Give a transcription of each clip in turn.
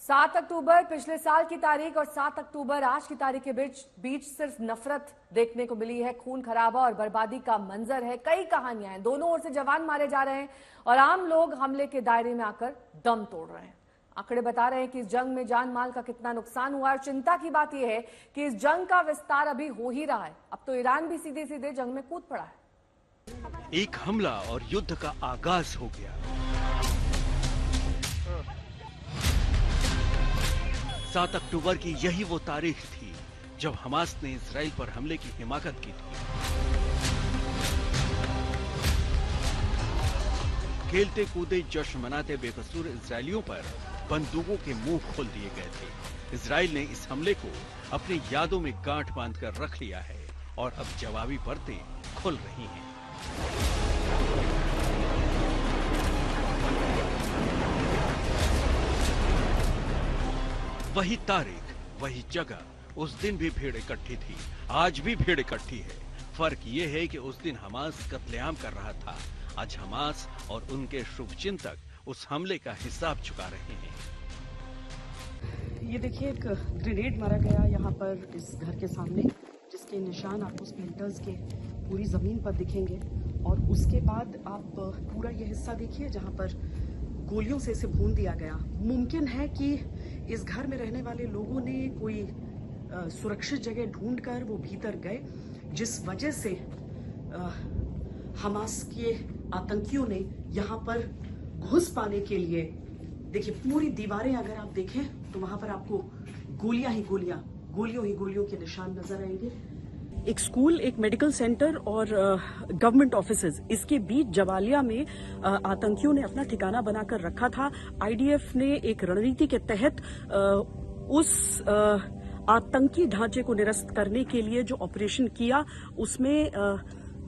7 अक्टूबर पिछले साल की तारीख और 7 अक्टूबर आज की तारीख के बीच सिर्फ नफरत देखने को मिली है। खून खराबा और बर्बादी का मंजर है। कई कहानियां हैं। दोनों ओर से जवान मारे जा रहे हैं और आम लोग हमले के दायरे में आकर दम तोड़ रहे हैं। आंकड़े बता रहे हैं कि इस जंग में जान माल का कितना नुकसान हुआ है और चिंता की बात यह है कि इस जंग का विस्तार अभी हो ही रहा है। अब तो ईरान भी सीधे सीधे जंग में कूद पड़ा है। एक हमला और युद्ध का आगाज हो गया। 7 अक्टूबर की यही वो तारीख थी जब हमास ने इजराइल पर हमले की हिमाकत की थी। खेलते कूदे जश्न मनाते बेकसूर इजरायलियों पर बंदूकों के मुंह खोल दिए गए थे। इजराइल ने इस हमले को अपनी यादों में गांठ बांधकर रख लिया है और अब जवाबी परतें खुल रही हैं। वही तारीख, वही जगह, उस दिन भी भीड़ इकट्ठी थी, आज भी भीड़ इकट्ठी है। फर्क ये है कि उस दिन हमास कत्लेआम कर रहा था, आज हमास और उनके शुभचिंतक उस हमले का हिसाब चुका रहे हैं। ये देखिए, एक ग्रेनेड मारा गया यहाँ पर इस घर के सामने, जिसके निशान आपको स्प्लिंटर्स के पूरी जमीन पर दिखेंगे। और उसके बाद आप पूरा ये हिस्सा देखिए जहाँ पर गोलियों से इसे भून दिया गया। मुमकिन है कि इस घर में रहने वाले लोगों ने कोई सुरक्षित जगह ढूंढकर वो भीतर गए, जिस वजह से हमास के आतंकियों ने यहाँ पर घुस पाने के लिए, देखिए पूरी दीवारें अगर आप देखें तो वहां पर आपको गोलियों ही गोलियों के निशान नजर आएंगे। एक स्कूल, एक मेडिकल सेंटर और गवर्नमेंट ऑफिसेज, इसके बीच जवालिया में आतंकियों ने अपना ठिकाना बनाकर रखा था। आईडीएफ ने एक रणनीति के तहत उस आतंकी ढांचे को निरस्त करने के लिए जो ऑपरेशन किया, उसमें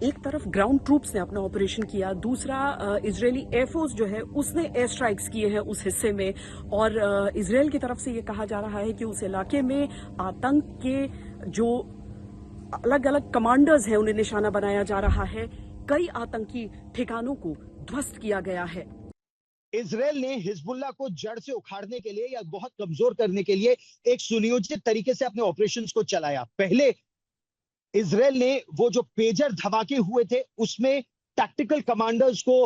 एक तरफ ग्राउंड ट्रूप्स ने अपना ऑपरेशन किया, दूसरा इजरायली एयरफोर्स जो है उसने एयर स्ट्राइक्स किए हैं उस हिस्से में। और इजरायल की तरफ से ये कहा जा रहा है कि उस इलाके में आतंक के जो अलग अलग कमांडर्स हैं उन्हें निशाना बनाया जा रहा है। कई आतंकी ठिकानों को ध्वस्त किया गया है। इजरायल ने हिजबुल्लाह को जड़ से उखाड़ने के लिए या बहुत कमजोर करने के लिए एक सुनियोजित तरीके से अपने ऑपरेशंस को चलाया। पहले इजरायल ने वो जो पेजर धमाके हुए थे उसमें टैक्टिकल कमांडर्स को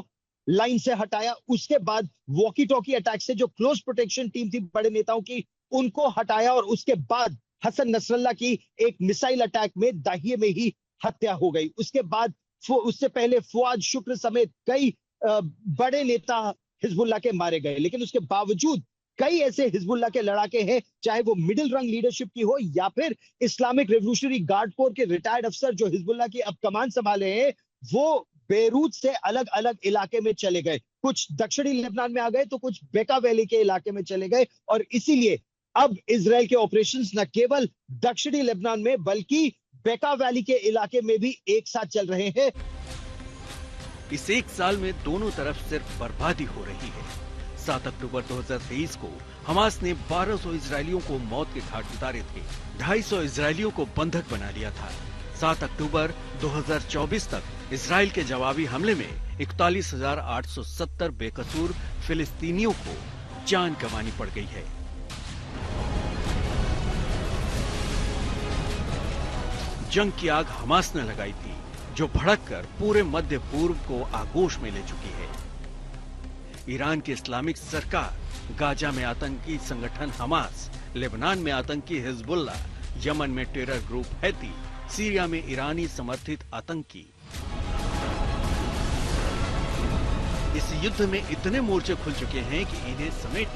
लाइन से हटाया। उसके बाद वॉकी टॉकी अटैक से जो क्लोज प्रोटेक्शन टीम थी बड़े नेताओं की, उनको हटाया। और उसके बाद हसन नसरल्ला की एक मिसाइल अटैक में दाहिए में ही हत्या हो गई। उसके बाद उससे पहले फुआद शुक्र समेत कई बड़े नेता हिजबुल्लाह के मारे गए। लेकिन उसके बावजूद कई ऐसे हिजबुल्लाह के लड़ाके हैं, चाहे वो मिडिल रंग लीडरशिप की हो या फिर इस्लामिक रेवोल्यूशनरी गार्ड कोर के रिटायर्ड अफसर जो हिजबुल्लाह की अब कमान संभाले हैं, वो बेरूत से अलग अलग इलाके में चले गए। कुछ दक्षिणी लेबनान में आ गए तो कुछ बेका वैली के इलाके में चले गए। और इसीलिए अब इजरायल के ऑपरेशंस न केवल दक्षिणी लेबनान में बल्कि बेका वैली के इलाके में भी एक साथ चल रहे हैं। इस एक साल में दोनों तरफ सिर्फ बर्बादी हो रही है। 7 अक्टूबर 2023 को हमास ने 1200 इजरायलियों को मौत के घाट उतारे थे, 250 इजरायलियों को बंधक बना लिया था। 7 अक्टूबर 2024 तक इजरायल के जवाबी हमले में 41,870 बेकसूर फिलिस्तीनियों को जान गंवानी पड़ गई है। जंग की आग हमास ने लगाई थी, जो भड़ककर पूरे मध्य पूर्व को आगोश में ले चुकी है। ईरान की इस्लामिक सरकार, गाजा में आतंकी संगठन हमास, लेबनान में आतंकी हिजबुल्लाह, यमन में टेरर ग्रुप हैती, सीरिया में ईरानी समर्थित आतंकी। इस युद्ध में इतने मोर्चे खुल चुके हैं कि इन्हें समेट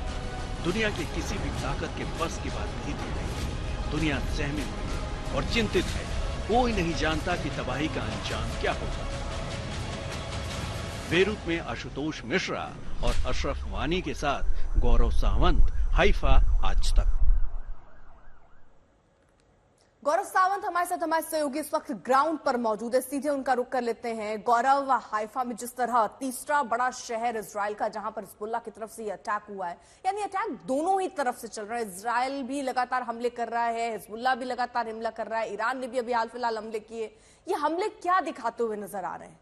दुनिया के किसी भी ताकत के बस की बात नहीं थी रही। दुनिया सहमी हुई है और चिंतित है। कोई नहीं जानता कि तबाही का अंजाम क्या होगा। बेरूत में आशुतोष मिश्रा और अशरफ वानी के साथ गौरव सावंत, हाइफा आज तक। गौरव सावंत हमारे सहयोगी इस वक्त ग्राउंड पर मौजूद है, सीधे उनका रुख कर लेते हैं। गौरव, हाइफा में जिस तरह तीसरा बड़ा शहर इजराइल का जहां पर हिजबुल्लाह की तरफ से ये अटैक हुआ है, यानी अटैक दोनों ही तरफ से चल रहा है। इजराइल भी लगातार हमले कर रहा है, हिजबुल्लाह भी लगातार हमला कर रहा है, ईरान ने भी अभी हाल फिलहाल हमले किए। ये हमले क्या दिखाते हुए नजर आ रहे हैं?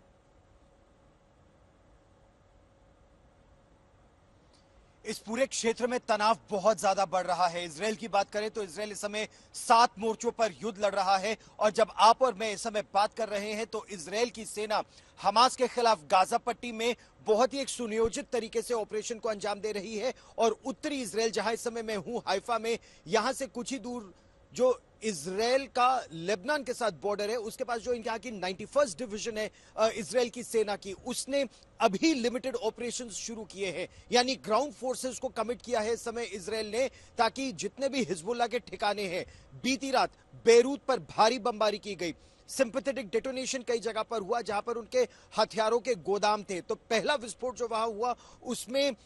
इस पूरे क्षेत्र में तनाव बहुत ज्यादा बढ़ रहा है। इजराइल की बात करें तो इजराइल इस समय 7 मोर्चों पर युद्ध लड़ रहा है और जब आप और मैं इस समय बात कर रहे हैं तो इजराइल की सेना हमास के खिलाफ गाजा पट्टी में बहुत ही एक सुनियोजित तरीके से ऑपरेशन को अंजाम दे रही है। और उत्तरी इजराइल, जहां इस समय मैं हूं हाइफा में, यहां से कुछ ही दूर जो इजराइल का लेबनान के साथ बॉर्डर है, उसके पास जो यहाँ की 91st डिवीजन है इजराइल की सेना की, उसने अभी लिमिटेड ऑपरेशन शुरू किए हैं, यानी ग्राउंड फोर्सेस को कमिट किया है इस समय इजराइल ने, ताकि जितने भी हिजबुल्लाह के ठिकाने हैं, बीती रात बेरूत पर भारी बमबारी की गई, सिंपैथेटिक डेटोनेशन कई जगह पर हुआ जहां पर उनके हथियारों के गोदाम थे। तो पहला विस्फोट जो वहां हुआ उसमें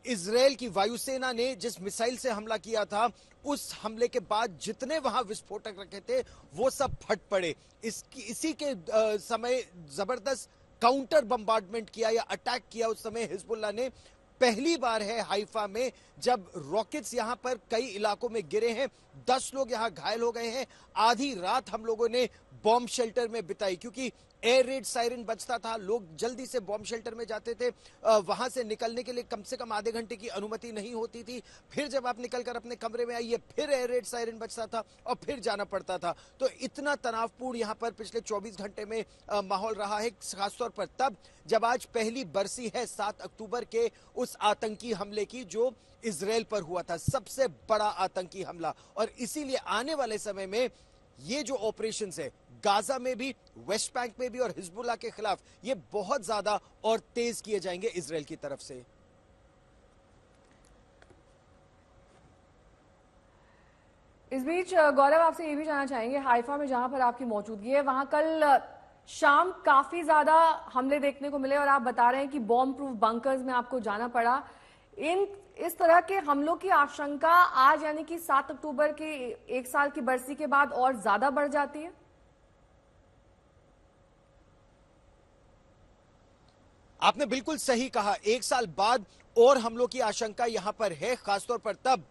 इजराइल की वायुसेना ने जिस मिसाइल से हमला किया था, उस हमले के बाद जितने वहां विस्फोटक रखे थे वो सब फट पड़े। इसी के समय जबरदस्त काउंटर बम्बार्डमेंट किया या अटैक किया उस समय हिजबुल्लाह ने। पहली बार है हाइफा में जब रॉकेट्स यहां पर कई इलाकों में गिरे हैं, 10 लोग यहां घायल हो गए हैं। आधी रात हम लोगों ने बॉम्ब शेल्टर में बिताई, क्योंकि एयर रेड सायरन बजता था, लोग जल्दी से बॉम्ब शेल्टर में जाते थे, वहां से निकलने के लिए कम से कम आधे घंटे की अनुमति नहीं होती थी। फिर जब आप निकलकर अपने कमरे में आइए, फिर एयर रेड सायरन बजता था और फिर जाना पड़ता था। तो इतना तनावपूर्ण यहां पर पिछले 24 घंटे में माहौल रहा है, खासतौर पर तब जब आज पहली बरसी है 7 अक्टूबर के उस आतंकी हमले की जो इजराइल पर हुआ था, सबसे बड़ा आतंकी हमला। और इसीलिए आने वाले समय में ये जो ऑपरेशंस है गाजा में भी, वेस्ट बैंक में भी और हिजबुल्लाह के खिलाफ, ये बहुत ज्यादा और तेज किए जाएंगे इजराइल की तरफ से। इस बीच गौरव, आपसे ये भी जानना चाहेंगे, हाइफा में जहां पर आपकी मौजूदगी है, वहां कल शाम काफी ज्यादा हमले देखने को मिले और आप बता रहे हैं कि बॉम्ब प्रूफ बंकर्स में आपको जाना पड़ा। इस तरह के हमलों की आशंका आज यानी कि 7 अक्टूबर के 1 साल की बरसी के बाद और ज्यादा बढ़ जाती है? आपने बिल्कुल सही कहा, 1 साल बाद और हमलों की आशंका यहां पर है, खासतौर पर तब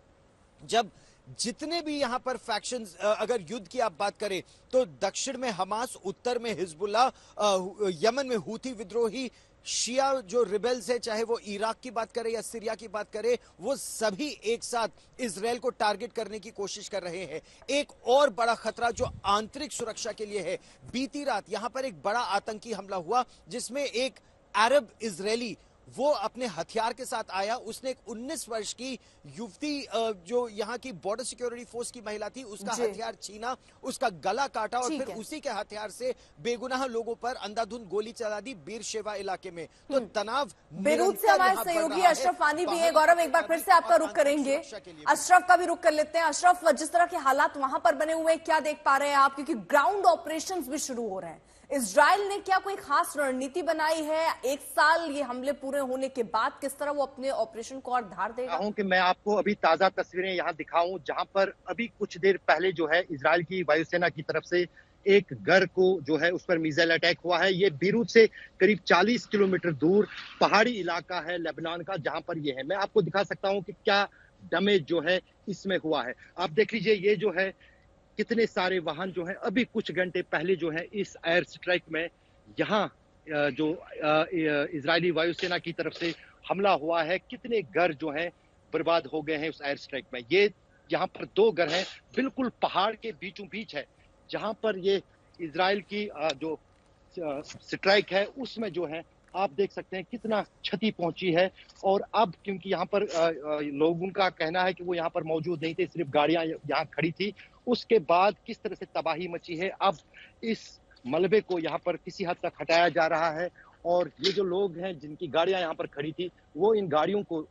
जब जितने भी यहां पर फैक्शंस, अगर युद्ध की आप बात करें तो दक्षिण में हमास, उत्तर में हिजबुल्लाह, यमन में हूथी विद्रोही, शिया जो रिबेल्स है, चाहे वो इराक की बात करें या सीरिया की बात करें, वो सभी एक साथ इजराइल को टारगेट करने की कोशिश कर रहे हैं। एक और बड़ा खतरा जो आंतरिक सुरक्षा के लिए है, बीती रात यहां पर एक बड़ा आतंकी हमला हुआ जिसमें एक अरब इजरायली वो अपने हथियार के साथ आया। उसने एक 19 वर्ष की युवती जो यहाँ की बॉर्डर सिक्योरिटी फोर्स की महिला थी, उसका हथियार छीना, उसका गला काटा और फिर उसी के हथियार से बेगुनाह लोगों पर अंधाधुंध गोली चला दी बीरशेवा इलाके में। तो तनाव बेरूत से हमारे सहयोगी अशरफ फानी भी है। गौरव, एक बार फिर से आपका रुख करेंगे, अशरफ का भी रुख कर लेते हैं। अशरफ, जिस तरह के हालात वहां पर बने हुए हैं, क्या देख पा रहे हैं आप, क्योंकि ग्राउंड ऑपरेशन भी शुरू हो रहे हैं। इजराइल ने क्या कोई खास रणनीति बनाई है? 1 साल ये हमले पूरे होने के बाद किस तरह वो अपने ऑपरेशन को और धार देगा? कि मैं आपको अभी ताजा तस्वीरें यहाँ दिखाऊं, जहां पर अभी कुछ देर पहले जो है इजराइल की वायुसेना की तरफ से एक घर को जो है उस पर मिसाइल अटैक हुआ है। ये बीरूत से करीब 40 किलोमीटर दूर पहाड़ी इलाका है लेबनान का, जहां पर ये है। मैं आपको दिखा सकता हूँ कि क्या डैमेज जो है इसमें हुआ है। आप देख लीजिए, ये जो है कितने सारे वाहन जो है अभी कुछ घंटे पहले जो है इस एयर स्ट्राइक में यहाँ जो इजरायली वायुसेना की तरफ से हमला हुआ है, कितने घर जो हैं बर्बाद हो गए हैं उस एयर स्ट्राइक में। ये यहाँ पर 2 घर हैं, बिल्कुल पहाड़ के बीचों बीच है, जहां पर ये इजराइल की जो स्ट्राइक है उसमें जो है आप देख सकते हैं कितना क्षति पहुंची है। और अब क्योंकि यहाँ पर लोगों का कहना है कि वो यहाँ पर मौजूद नहीं थे, सिर्फ गाड़ियां यहाँ खड़ी थी, उसके बाद किस तरह से तबाही मची है। अब इस मलबे को यहाँ पर किसी हद तक हटाया जा रहा है और ये जो लोग हैं जिनकी गाड़ियां यहाँ पर खड़ी थी, वो इन गाड़ियों को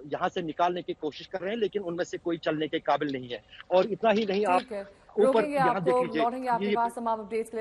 यहाँ से निकालने की कोशिश कर रहे हैं, लेकिन उनमें से कोई चलने के काबिल नहीं है। और इतना ही नहीं, आप ऊपर यहाँ देख लीजिए, आपके पास तमाम अपडेट्स के लिए।